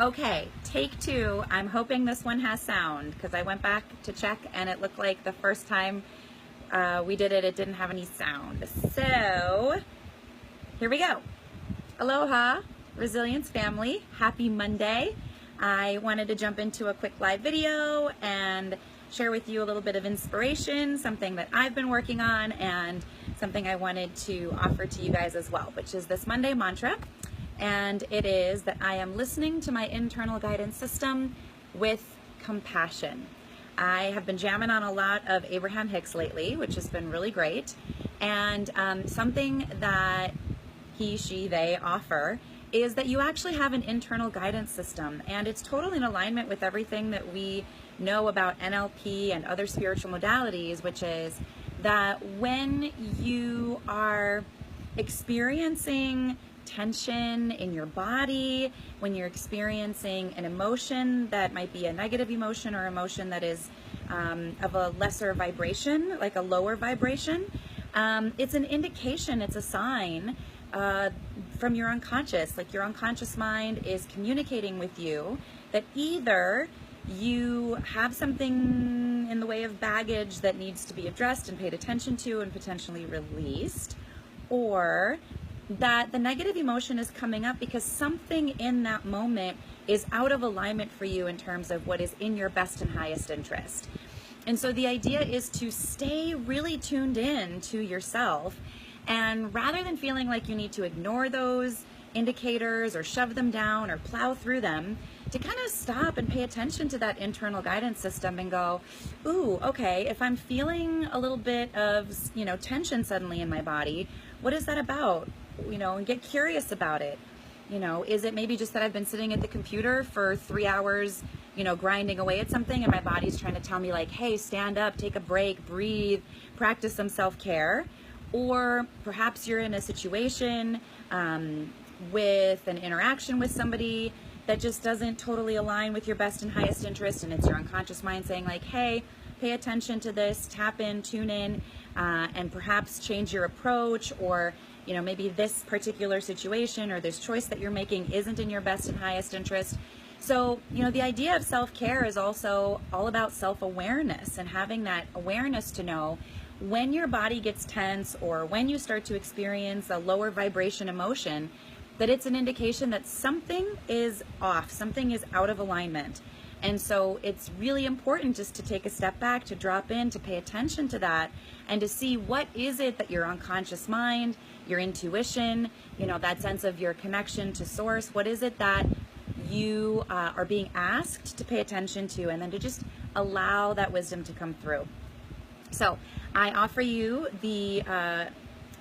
Okay, take two. I'm hoping this one has sound because I went back to check and it looked like the first time we did it, it didn't have any sound. So here we go. Aloha, Resilience family. Happy Monday. I wanted to jump into a quick live video and share with you a little bit of inspiration, something that I've been working on and something I wanted to offer to you guys as well, which is this Monday mantra. And it is that I am listening to my internal guidance system with compassion. I have been jamming on a lot of Abraham Hicks lately, which has been really great. And something that he, she, they offer is that you actually have an internal guidance system, and it's totally in alignment with everything that we know about NLP and other spiritual modalities, which is that when you are experiencing tension in your body, when you're experiencing an emotion that might be a negative emotion or emotion that is of a lesser vibration, like a lower vibration, it's an indication, it's a sign from your unconscious. Like your unconscious mind is communicating with you that either you have something in the way of baggage that needs to be addressed and paid attention to and potentially released, or that the negative emotion is coming up because something in that moment is out of alignment for you in terms of what is in your best and highest interest. And so the idea is to stay really tuned in to yourself, and rather than feeling like you need to ignore those indicators or shove them down or plow through them, to kind of stop and pay attention to that internal guidance system and go, ooh, okay, if I'm feeling a little bit of, tension suddenly in my body, what is that about? And get curious about it. Is it maybe just that I've been sitting at the computer for 3 hours, grinding away at something, and my body's trying to tell me like, hey, stand up, take a break, breathe, practice some self-care? Or perhaps you're in a situation with an interaction with somebody that just doesn't totally align with your best and highest interest, and it's your unconscious mind saying like, hey, pay attention to this, tap in, tune in, and perhaps change your approach, or maybe this particular situation or this choice that you're making isn't in your best and highest interest. So, the idea of self-care is also all about self-awareness and having that awareness to know when your body gets tense or when you start to experience a lower vibration emotion, that it's an indication that something is off, something is out of alignment. And so it's really important just to take a step back, to drop in, to pay attention to that, and to see what is it that your unconscious mind, your intuition, that sense of your connection to source, what is it that you are being asked to pay attention to, and then to just allow that wisdom to come through. So I offer you the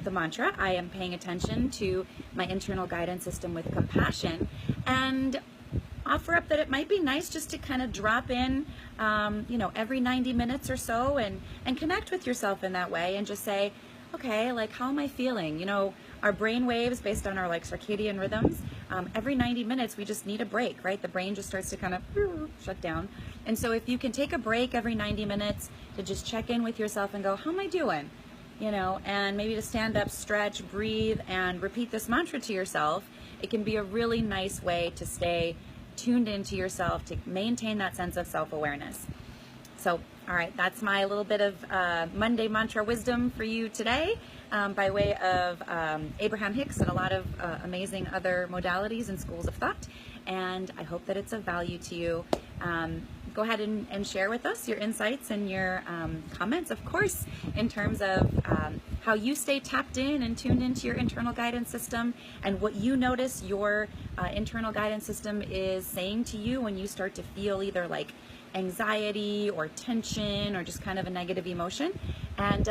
mantra. I am paying attention to my internal guidance system with compassion, and offer up that it might be nice just to kind of drop in, every 90 minutes or so, and connect with yourself in that way, and just say, okay, like, how am I feeling? Our brain waves based on our circadian rhythms. Every 90 minutes, we just need a break, right? The brain just starts to kind of shut down. And so if you can take a break every 90 minutes to just check in with yourself and go, how am I doing? And maybe to stand up, stretch, breathe, and repeat this mantra to yourself, it can be a really nice way to stay tuned into yourself, to maintain that sense of self-awareness. So, all right, that's my little bit of Monday mantra wisdom for you today, by way of Abraham Hicks and a lot of amazing other modalities and schools of thought. And I hope that it's of value to you. Go ahead and share with us your insights and your comments, of course, in terms of how you stay tapped in and tuned into your internal guidance system, and what you notice your internal guidance system is saying to you when you start to feel either like anxiety or tension or just kind of a negative emotion. And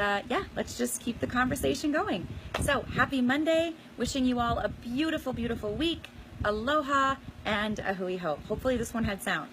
let's just keep the conversation going. So happy Monday, wishing you all a beautiful, beautiful week. Aloha and a hui ho. Hopefully this one had sound.